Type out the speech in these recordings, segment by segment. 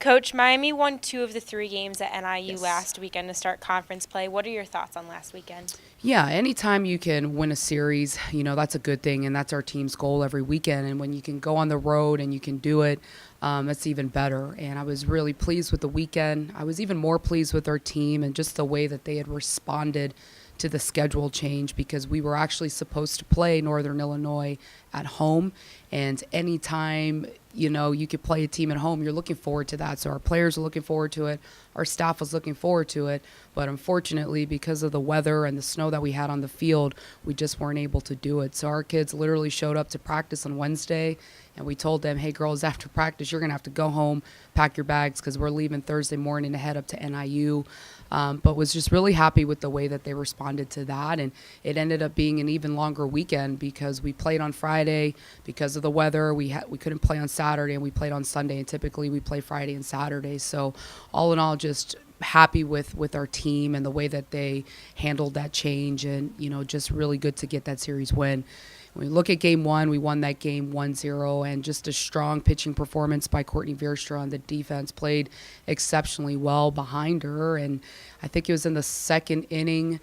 Coach, Miami won 2 of the 3 games at NIU Yes. last weekend to start conference play. What are your thoughts on last weekend? Yeah, anytime you can win a series, that's a good thing, and that's our team's goal every weekend. And when you can go on the road and you can do it, that's even better. And I was really pleased with the weekend. I was even more pleased with our team and just the way that they had responded to the schedule change, because we were actually supposed to play Northern Illinois at home. And anytime, you could play a team at home, you're looking forward to that. So our players are looking forward to it. Our staff was looking forward to it. But unfortunately, because of the weather and the snow that we had on the field, we just weren't able to do it. So our kids literally showed up to practice on Wednesday, and we told them, hey, girls, after practice, you're going to have to go home, pack your bags, because we're leaving Thursday morning to head up to NIU. But was just really happy with the way that they responded to that. And it ended up being an even longer weekend because we played on Friday. Because of the weather, we couldn't play on Saturday, and we played on Sunday. And typically we play Friday and Saturday. So all in all, just happy with our team and the way that they handled that change, and just really good to get that series win. When we look at game one, we won that game 1-0, and just a strong pitching performance by Courtney Veerstra on the defense. Played exceptionally well behind her, and I think it was in the second inning,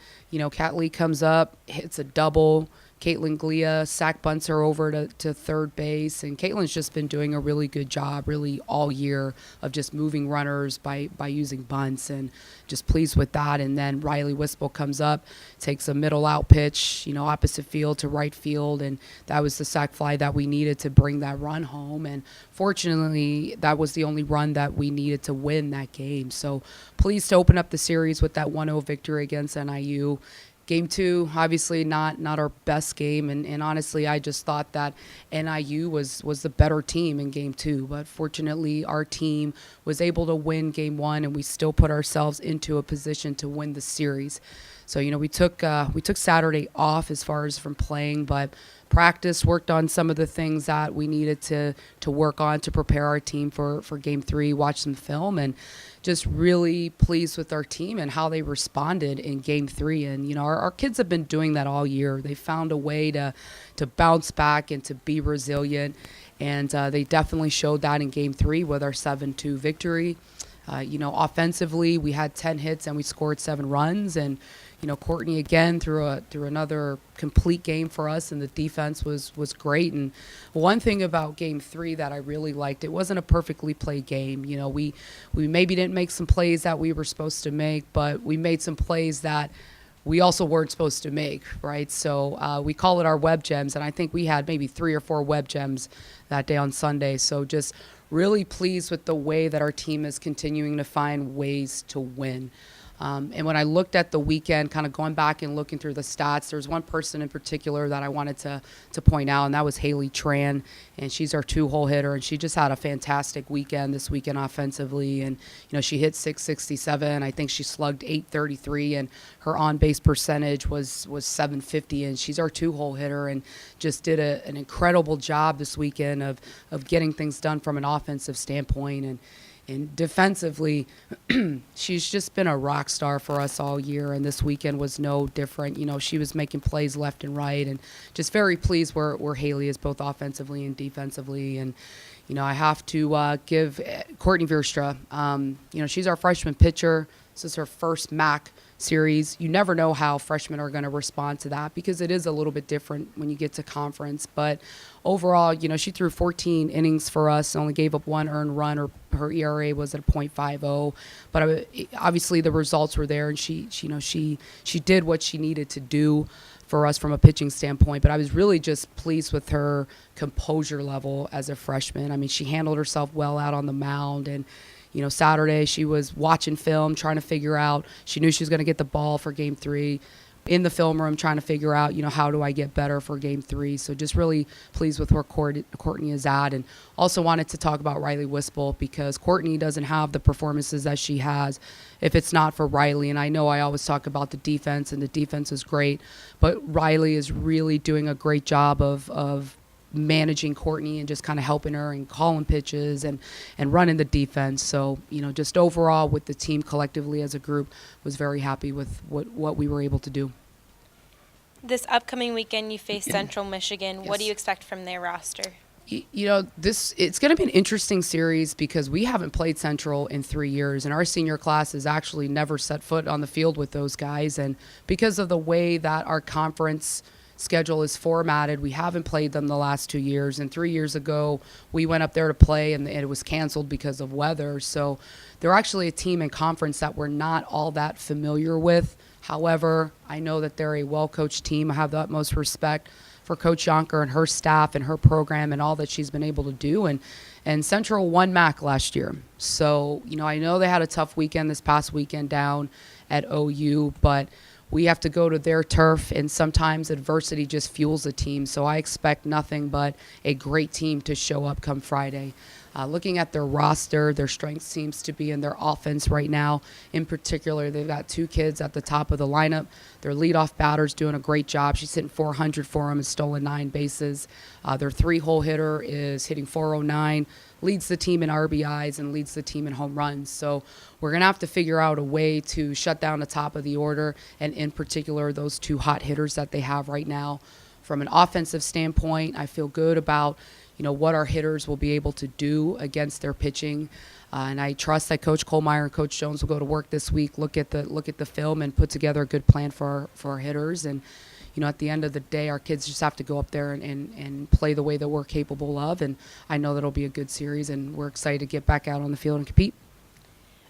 Kat Lee comes up, hits a double. Caitlin Glia sack bunts her over to third base, and Caitlin's just been doing a really good job really all year of just moving runners by using bunts, and just pleased with that. And then Riley Wispel comes up, takes a middle out pitch, opposite field to right field, and that was the sac fly that we needed to bring that run home. And fortunately, that was the only run that we needed to win that game. So pleased to open up the series with that 1-0 victory against NIU. Game two, obviously not our best game, and honestly, I just thought that NIU was the better team in game two. But fortunately, our team was able to win game one, and we still put ourselves into a position to win the series. So we took Saturday off as far as from playing, but practice, worked on some of the things that we needed to work on to prepare our team for game three, watch some film, and just really pleased with our team and how they responded in game three. And our kids have been doing that all year. They found a way to bounce back and to be resilient, and they definitely showed that in game three with our 7-2 victory. Offensively, we had 10 hits and we scored 7 runs, and Courtney again threw another complete game for us, and the defense was great. And one thing about game three that I really liked, it wasn't a perfectly played game. We maybe didn't make some plays that we were supposed to make, but we made some plays that we also weren't supposed to make, right? So we call it our web gems, and I think we had maybe 3 or 4 web gems that day on Sunday. So just really pleased with the way that our team is continuing to find ways to win. And when I looked at the weekend, kind of going back and looking through the stats, there's one person in particular that I wanted to point out, and that was Haley Tran. And she's our 2-hole hitter, and she just had a fantastic weekend this weekend offensively. And, she hit .667. I think she slugged .833, and her on-base percentage was .750. And she's our 2-hole hitter, and just did an incredible job this weekend of getting things done from an offensive standpoint. And defensively, she's just been a rock star for us all year, and this weekend was no different. She was making plays left and right, and just very pleased where Haley is both offensively and defensively. And, I have to give Courtney Veerstra, she's our freshman pitcher. This is her first MAC series. You never know how freshmen are going to respond to that, because it is a little bit different when you get to conference. But overall, she threw 14 innings for us, only gave up 1 earned run. Her ERA was at a .50. But obviously the results were there, and she did what she needed to do for us from a pitching standpoint. But I was really just pleased with her composure level as a freshman. I mean, she handled herself well out on the mound, and Saturday she was watching film, trying to figure out, she knew she was going to get the ball for game 3, in the film room trying to figure out, how do I get better for game 3. So just really pleased with where Courtney is at. And also wanted to talk about Riley Wispel, because Courtney doesn't have the performances that she has if it's not for Riley. And I know I always talk about the defense, and the defense is great, but Riley is really doing a great job of managing Courtney and just kind of helping her and calling pitches and running the defense. So, just overall with the team collectively as a group, was very happy with what we were able to do. This upcoming weekend, you face Central Michigan. Yes. What do you expect from their roster? It's going to be an interesting series because we haven't played Central in 3 years, and our senior class has actually never set foot on the field with those guys. And because of the way that our conference schedule is formatted, we haven't played them the last 2 years. And 3 years ago, we went up there to play, and it was canceled because of weather. So they're actually a team in conference that we're not all that familiar with. However, I know that they're a well-coached team. I have the utmost respect for Coach Yonker and her staff and her program and all that she's been able to do. And Central won MAC last year. So, I know they had a tough weekend this past weekend down at OU, but we have to go to their turf, and sometimes adversity just fuels a team. So I expect nothing but a great team to show up come Friday. Looking at their roster, their strength seems to be in their offense right now. In particular, they've got 2 kids at the top of the lineup. Their leadoff batter's doing a great job. She's hitting 400 for them and stolen 9 bases. Their 3-hole hitter is hitting 409, leads the team in RBIs and leads the team in home runs. So we're going to have to figure out a way to shut down the top of the order, and in particular, those 2 hot hitters that they have right now. From an offensive standpoint, I feel good about what our hitters will be able to do against their pitching. And I trust that Coach Kohlmeyer and Coach Jones will go to work this week, look at the film, and put together a good plan for our hitters. And at the end of the day, our kids just have to go up there and play the way that we're capable of. And I know that it'll be a good series, and we're excited to get back out on the field and compete.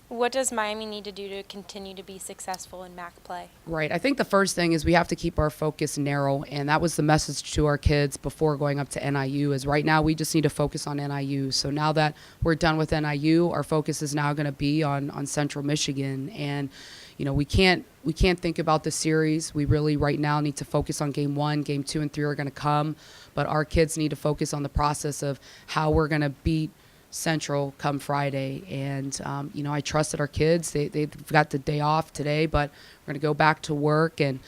What does Miami need to do to continue to be successful in MAC play? Right. I think the first thing is we have to keep our focus narrow, and that was the message to our kids before going up to NIU, is right now we just need to focus on NIU. So now that we're done with NIU, our focus is now going to be on Central Michigan. And, we can't think about the series. We really right now need to focus on game 1. Game 2 and 3 are going to come, but our kids need to focus on the process of how we're going to beat Central come Friday. And I trust that our kids, they've got the day off today, but we're going to go back to work and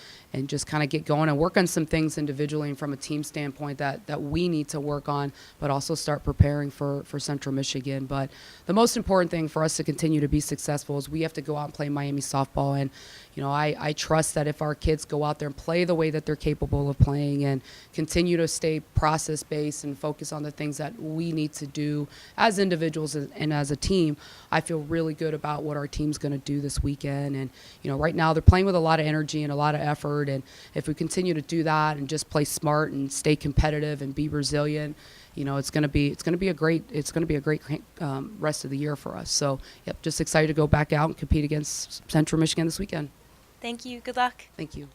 just kind of get going and work on some things individually and from a team standpoint that we need to work on, but also start preparing for Central Michigan. But the most important thing for us to continue to be successful is we have to go out and play Miami softball. And I trust that if our kids go out there and play the way that they're capable of playing and continue to stay process-based and focus on the things that we need to do as individuals and as a team, I feel really good about what our team's going to do this weekend. And, right now they're playing with a lot of energy and a lot of effort. And if we continue to do that and just play smart and stay competitive and be resilient, it's going to be a great rest of the year for us. So, just excited to go back out and compete against Central Michigan this weekend. Thank you. Good luck. Thank you.